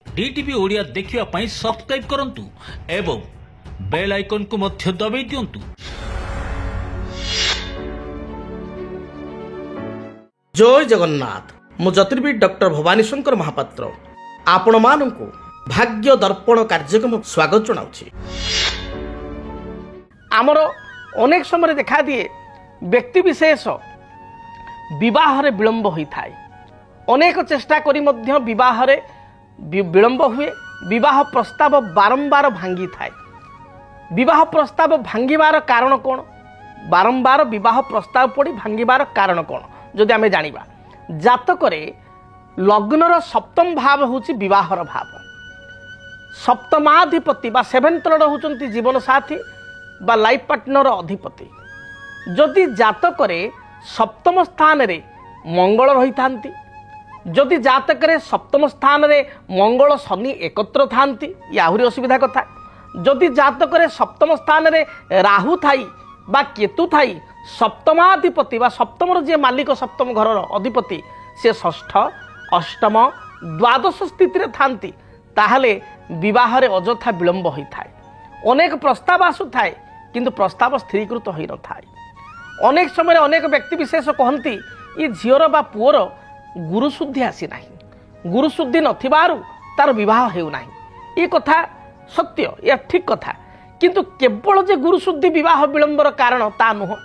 DTV Odia देखिवा पाई subscribe करंतु एवं bell icon को मध्य दबाई दियंतु। जय जगन्नाथ। मु ज्योतिर्विद डॉक्टर भवानी शंकर महापात्र आपण मानकु भाग्य दर्पण कार्यक्रम स्वागत जनाउछि। आमर अनेक समय देखा दिए व्यक्ति विशेष विवाह रे विलंब होता है। अनेक चेष्टा करी मध्य विवाह रे विलंब हुए। विवाह प्रस्ताव बारंबार भांगी थाए। विवाह प्रस्ताव भांगिबार कारण कौन? बारंबार विवाह प्रस्ताव पड़ी भांगिबार कारण कौन? जदि आमे जानिबा जातकरे लग्नर सप्तम भाव होची विवाहर भाव। सप्तमाधिपति बा सेवेंथ लॉर्ड होचंती जीवन साथी बा लाइफ पार्टनर अधिपति। जदि जातकरे सप्तम स्थान रे मंगल रही थांती, जदि जातकरे सप्तम स्थान रे मंगल शनि एकत्र थांती या आहुरी असुविधा कथा। जदि जातकरे सप्तम स्थान रे राहु थाई बा केतु थाई, सप्तमाधिपति बा सप्तमर जे मालिक सप्तम घर अधिपति से षष्ठ अष्टम द्वादश स्थिति रे थांती, ताहले विवाह रे अजथा विलंब होता है। अनेक प्रस्ताव आसुथाए किंतु प्रस्ताव स्थिरीकृत हो न थाए। अनेक समय अनेक व्यक्ति विशेष कहती ये झीवर बा पुअर गुरुशुद्धि आसी ना, गुरुशुद्धि नथिबारु तार विवाह हेउना। ये कथा सत्य, या ठीक कथा, किंतु केवल जे गुरुशुद्धि विवाह विलंबर कारण ता नुह।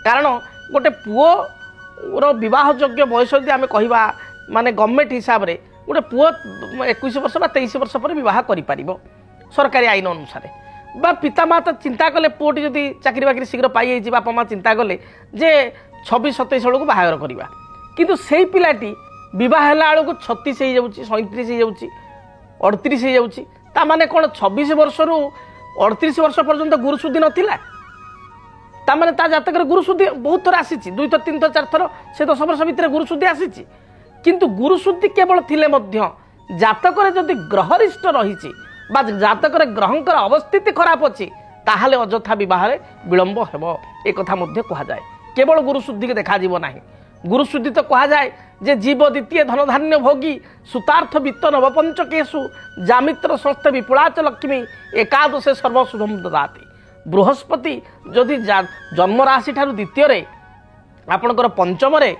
कारण गोटे पुओर विवाह योग्य बयस यदि आम कहवा माने गवर्नमेंट हिसाब रे गोटे पुओ 21 वर्ष बा 23 वर्ष पर विवाह करि परिबो सरकारी आईन अनुसार। बा पितामाता चिंता कले पुओटी जदि चाकरी बाकरी शीघ्र पाई जाइए, बापा माँ चिंता कले जे 26-27 बेलू बाहागर करवा, किंतु सेई पिलाटी विवाह हेला बेलू 36 हो जाउची, 37 हो जाउची, 38 हो जाउची। ता माने कोन 26 वर्ष रु 38 वर्ष पर्यंत गुरुशुद्धि नथिला। ता माने ता जातकर गुरुशुद्धि बहुत थर आसीची, 2 थर 3 थर 4 थर से 10 वर्ष भितर गुरुशुद्धि आसीची। किंतु गुरुशुद्धि केवल थिले मध्य जातकर जदि ग्रहरिष्ट रहिची बा जातकर ग्रहंकर अवस्थिति खराब अच्छी, ताहले अजथा विवाह विलंब हेबो। एक कथा मध्य कहा जाए। केवल गुरुशुद्धि के देखा जीव नाही। गुरुशुद्धि तो कहा जाए जे जीव द्वितीय धन धान्य भोगी सुतार्थ वित्त नवपंचकेशु जामित्र संस्थ विपुलाच लक्ष्मी एकादशे सर्वशुभम ददाति। बृहस्पति जदि जन्म राशि ठारू द्वितीय रे आपणकर पंचम रे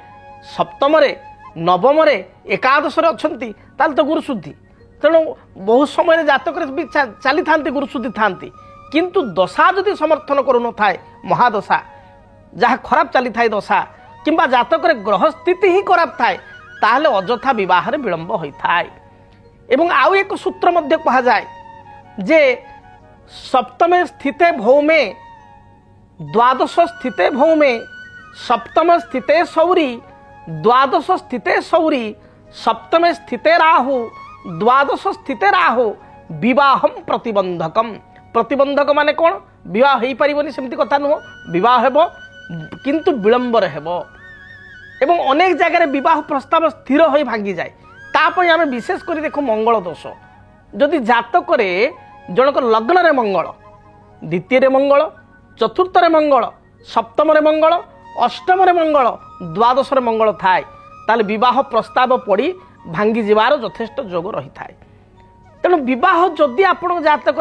सप्तम रे नवम रे एकादश रे अछंती, ताल तो गुरुशुद्धि। तेणु बहुत समय जातक भी चली था गुरुशुद्धि था, किंतु दशा जदि समर्थन करूँ थाए महादशा जहाँ खराब चली थाए दशा किंबा जातक ग्रह स्थिति ही खराब थाए, ताहले अजथा विवाह विलंब होता है। एवं आउ एक सूत्र मध्य कहा जाए जे सप्तमे स्थिते भौमे द्वादश स्थिते भौमे सप्तम स्थिते सौरी द्वादश स्थिते सौरी सप्तमे स्थिते राहु द्वादश स्थिते राहु विवाहम प्रतिबंधकम। प्रतिबंधक माने कौन? विवाह हो पारिबनी सेमती कथा नुह। विवाह हेबो किंतु विलंबर हेबो। एवं अनेक जगह विवाह प्रस्ताव स्थिर हो भांगी जाए। तापई आमे विशेष करी देखो मंगल दोष। जदि जातक जनक लग्न रे मंगल, द्वितीय रे मंगल, चतुर्थ रे मंगल, सप्तम रे मंगल, अष्टम रे मंगल, द्वादश रे मंगल थाए, ताले विवाह प्रस्ताव पड़ी भांगी जीवार यथेष्ट जोग रही थाए। तेणु विवाह जदि आपण जातक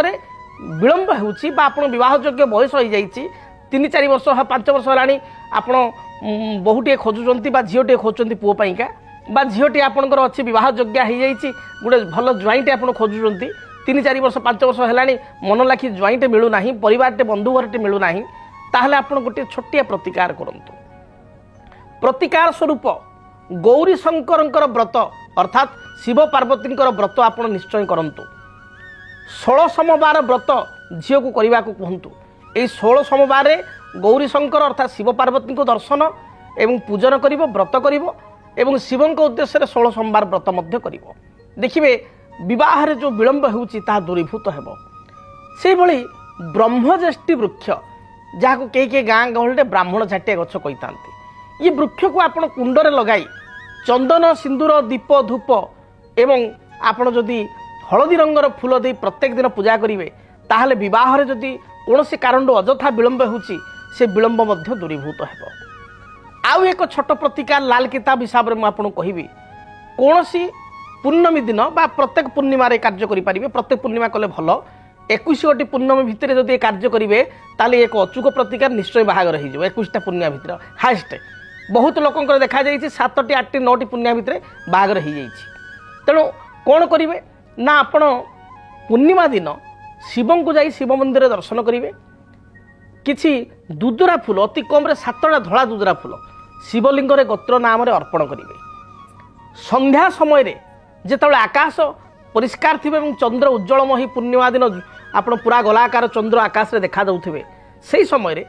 विलंब होउची बा आपण विवाह योग्य बयस हो जाइए 3-4 वर्ष 5 वर्ष होलानी आपण बहुटे खोजुचंती बा झीओटे खोजुचंती पुओ पाइका बा झीओटी आपणकर अछि विवाह योग्य हो जाइए, गोटे भल ज्वाइंटे आपण खोजुचंती 3-4 वर्ष 5 वर्ष होलानी मन लाखी ज्वाइंटे मिलू नाही, परिवारटे बंधु घरटे मिलू नाही, ताहले आपण गोटे छोटिया प्रतिकार करंतु। प्रतिकार स्वरूप गौरी शंकर व्रत अर्थात शिव पार्वती व्रत आप निश्चय करंतु। 16 सोमवार व्रत झील को करने को कहतु। यही 16 सोमवार गौरी शंकर अर्थात शिव पार्वती को दर्शन एवं पूजन करिवो, व्रत करिवो एवं शिव उद्देश्य 16 सोमवार व्रत मध्य करिवो। देखिए विवाह रे जो विलंब होउची ता दूरीभूत हेबो। से भली ब्रह्मज्येष्ठी वृक्ष जहाँ कई गाँ गहली ब्राह्मण झाटिया गछ कही था, ये वृक्ष को आप कुंडरे लगाई चंदन सिंदूर दीप धूप एवं आपण जदि हलदी रंगर फूल दे प्रत्येक दिन पूजा करेंगे, ताहले विवाह रे जदि कौन कारण अजथा विलंब होउची से विलंब मध्य दूरीभूत हेबो। आउ एक छोट प्रतिकार लाल किताब हिसाब से मुझे कहि कौन ପୂର୍ଣ୍ଣମୀ ଦିନ ବା ପ୍ରତ୍ୟେକ ପୂର୍ଣ୍ଣିମାରେ କାର୍ଯ୍ୟ କରିପାରିବେ। ପ୍ରତ୍ୟେକ ପୂର୍ଣ୍ଣିମା କଲେ ଭଲ। 21ଟି ପୂର୍ଣ୍ଣମୀ ଭିତରେ ଯଦି ଏ କାର୍ଯ୍ୟ କରିବେ ତାହେଲେ ଏକ ଅଚୁକ ପ୍ରତିକାର ନିଶ୍ଚୟ ବାହାଘର ହେଇଯିବ। 21ଟା ପୂର୍ଣ୍ଣିମା ଭିତରେ ହାଏଷ୍ଟ ବହୁତ ଲୋକଙ୍କର ଦେଖାଯାଇଛି 7ଟି 8ଟି 9ଟି ପୂର୍ଣ୍ଣିମା ଭିତରେ ବାହାଘର ହେଇଯାଇଛି। ତେଣୁ କ'ଣ କରିବେ ନା ଆପଣ ପୂର୍ଣ୍ଣିମା ଦିନ ଶିବଙ୍କୁ ଯାଇ ଶିବ ମନ୍ଦିରରେ ଦର୍ଶନ କରିବେ। କିଛି ଦୁଦୁରା ଫୁଲ ଅତି କମ୍ରେ 7ଟା ଧଳା ଦୁଦୁରା ଫୁଲ ଶିବଲିଙ୍ଗରେ ଗୋତ୍ର ନାମରେ ଅର୍ପଣ କରିବେ। ସନ୍ଧ୍ୟା ସମୟରେ ଯେତେବେଳେ ଆକାଶ ପରିଷ୍କାର ଥିବେ ଏବଂ ଚନ୍ଦ୍ର ଉଜ୍ଜଳମୟୀ ପୂର୍ଣ୍ଣିମା ଦିନ ଆପଣ ପୁରା ଗୋଲାକାର ଚନ୍ଦ୍ର ଆକାଶରେ ଦେଖାଯାଉଥିବେ ସେହି ସମୟରେ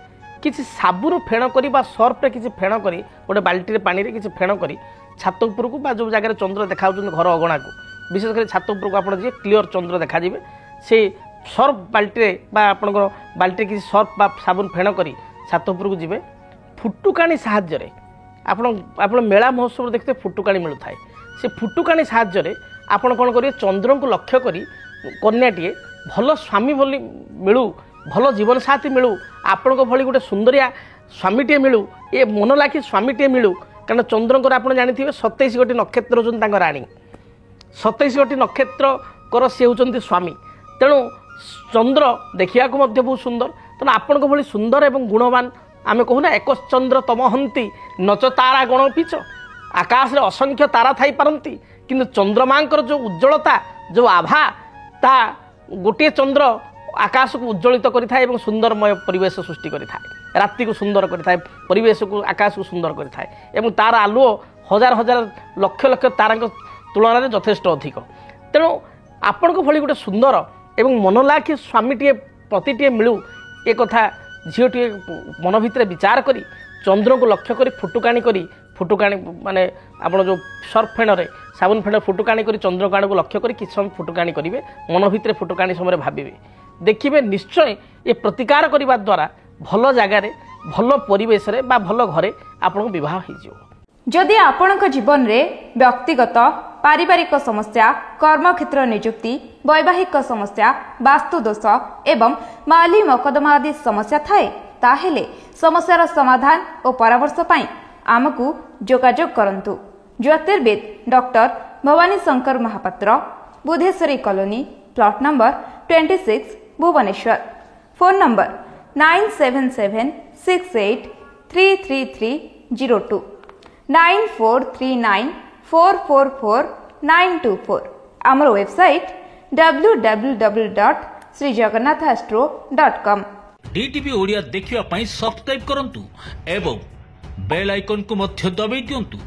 କିଛି ସାବୁନ ଫେଣ କରି ବା ସର୍ଫରେ କିଛି ଫେଣ କରି ଗୋଟେ ବାଲ୍ଟିରେ ପାଣିରେ କିଛି ଫେଣ କରି ଛାତ ଉପରକୁ ବା ଯେଉଁ ଜାଗାରେ ଚନ୍ଦ୍ର ଦେଖାଯାଉଛନ୍ତି ଘର ଅଗଣାକୁ ବିଶେଷ କରି ଛାତ ଉପରକୁ ଆପଣ ଯିବେ କ୍ଲିଅର ଚନ୍ଦ୍ର ଦେଖାଯିବେ। ସେଇ ସର୍ଫ ବାଲ୍ଟିରେ ବା ଆପଣଙ୍କର ବାଲ୍ଟିରେ କିଛି ସର୍ଫ ବା ସାବୁନ ଫେଣ କରି ଛାତ ଉପରକୁ ଯିବେ। ଫୁଟୁକାଣି ସାହାଯ୍ୟରେ ଆପଣ ମେଳା ମହୋତ୍ସବରେ ଦେଖିଥିବେ ଫୁଟୁକାଣି ମିଳୁଥାଏ। ସେ ଫୁଟୁକାଣି ସାହାଯ୍ୟରେ ଆପଣ କ'ଣ କରିବେ ଚନ୍ଦ୍ରଙ୍କୁ ଲକ୍ଷ୍ୟ କରି କନ୍ୟାଟିଏ ଭଲ ସ୍ୱାମୀ ବୋଲି ମିଳୁ, ଭଲ ଜୀବନସାଥୀ ମିଳୁ, ଆପଣଙ୍କ ଭଳି ଗୋଟେ ସୁନ୍ଦରିଆ ସ୍ୱାମୀଟିଏ ମିଳୁ, ଏ ମନ ଲାଖି ସ୍ୱାମୀଟିଏ ମିଳୁ। କାରଣ ଚନ୍ଦ୍ରଙ୍କର ଆପଣ ଜାଣିଥିବେ 27 ଗୋଟି ନକ୍ଷତ୍ର ହେଉଛନ୍ତି ତାଙ୍କ ରାଣୀ। 27 ଗୋଟି ନକ୍ଷତ୍ରଙ୍କର ସେ ହେଉଛନ୍ତି ସ୍ୱାମୀ। ତେଣୁ ଚନ୍ଦ୍ର ଦେଖିବାକୁ ମଧ୍ୟ ବହୁତ ସୁନ୍ଦର। ତେଣୁ ଆପଣଙ୍କ ଭଳି ସୁନ୍ଦର ଏବଂ ଗୁଣବାନ ଆମେ କହୁନା ଏକଶ୍ଚନ୍ଦ୍ର ତମହନ୍ତି ନଚ ତାରା ଗଣ ପିଛ। ଆକାଶରେ ଅସଂଖ୍ୟ ତାରା ଥାଇପାରନ୍ତି କିନ୍ତୁ ଚନ୍ଦ୍ରମାଙ୍କର ଯେଉଁ ଉଜ୍ଜଳତା ଯେଉଁ ଆଭା ତା ଗୋଟିଏ ଚନ୍ଦ୍ର ଆକାଶକୁ ଉଜ୍ଜଳିତ କରିଥାଏ ଏବଂ ସୁନ୍ଦରମୟ ପରିବେଶ ସୃଷ୍ଟି କରିଥାଏ। ରାତିକୁ ସୁନ୍ଦର କରିଥାଏ, ପରିବେଶକୁ ଆକାଶକୁ ସୁନ୍ଦର କରିଥାଏ ଏବଂ ତାର ଆଲୁଅ ହଜାର ହଜାର ଲକ୍ଷ ଲକ୍ଷ ତାରାଙ୍କ ତୁଳନାରେ ଯଥେଷ୍ଟ ଅଧିକ। ତେଣୁ ଆପଣଙ୍କ ଭଳି ଗୋଟେ ସୁନ୍ଦର ଏବଂ ମନଲାଖି ସ୍ୱାମୀଟିଏ ପତିଟିଏ ମିଳୁ ଏ କଥା ଝିଅଟିଏ ମନ ଭିତରେ ବିଚାର କରି ଚନ୍ଦ୍ରକୁ ଲକ୍ଷ୍ୟ କରି ଫୁଟୁକାଣି ମାନେ ଆପଣ ଯେଉଁ ସର୍ଫ ଫେଣରେ ସାବୁନ ଫେଣ ଫୁଟୁକାଣି କରି ଚନ୍ଦ୍ରକାଣକୁ ଲକ୍ଷ୍ୟ କରି କିଛି ସମୟ ଫୁଟୁକାଣି କରିବେ। ମନ ଭିତରେ ଫୁଟୁକାଣି ସମୟରେ ଭାବିବେ, ଦେଖିବେ ନିଶ୍ଚୟ ଏ ପ୍ରତିକାର କରିବା ଦ୍ୱାରା ଭଲ ଜାଗାରେ ଭଲ ପରିବେଶରେ ବା ଭଲ ଘରେ ଆପଣଙ୍କ ବିବାହ ହେଇଯିବ। ଯଦି ଆପଣଙ୍କ ଜୀବନରେ ବ୍ୟକ୍ତିଗତ ପାରିବାରିକ ସମସ୍ୟା, କର୍ମକ୍ଷେତ୍ର ନିଯୁକ୍ତି, ବୈବାହିକ ସମସ୍ୟା, ବାସ୍ତୁଦୋଷ ଏବଂ ମାଲି ମକଦ୍ଦମା ଆଦି ସମସ୍ୟା ଥାଏ ତାହେଲେ ସମସ୍ୟାର ସମାଧାନ ଓ ପରାମର୍ଶ ପାଇଁ ଆମକୁ ଯୋଗାଯୋଗ କରନ୍ତୁ। ଜ୍ୟୋତିର୍ବିଦ doctor Bhabani Shankar Mahapatra, Budheswari colony, plot number 26, Bhubaneswar. Phone number 9776833302 9439444924। ଆମର ୱେବସାଇଟ୍ www.srijagannathastro.com। DTV ଓଡ଼ିଆ ଦେଖିବା ପାଇଁ ସବସ୍କ୍ରାଇବ୍ କରନ୍ତୁ ଏବଂ ବେଲ୍ ଆଇକନକୁ ମଧ୍ୟ ଦବାଇ ଦିଅନ୍ତୁ।